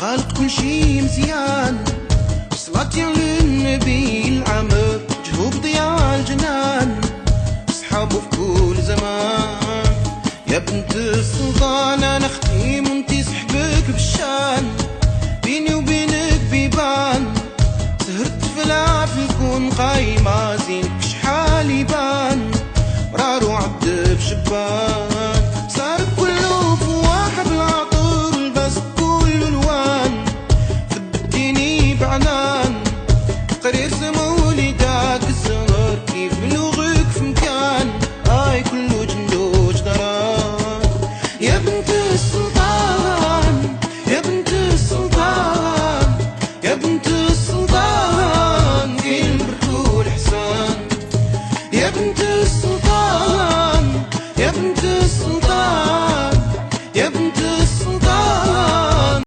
خالق كل شي مزيان. صلاتي على النبي العمر جهوب ضياء الجنان، اصحابه في كل زمان. يا بنت السلطان انا اختي وانتي صحبك بالشان، بيني وبينك بيبان سهرت فلا في الكون قايمة زينك شحال يبان، مرار وعد بشبان.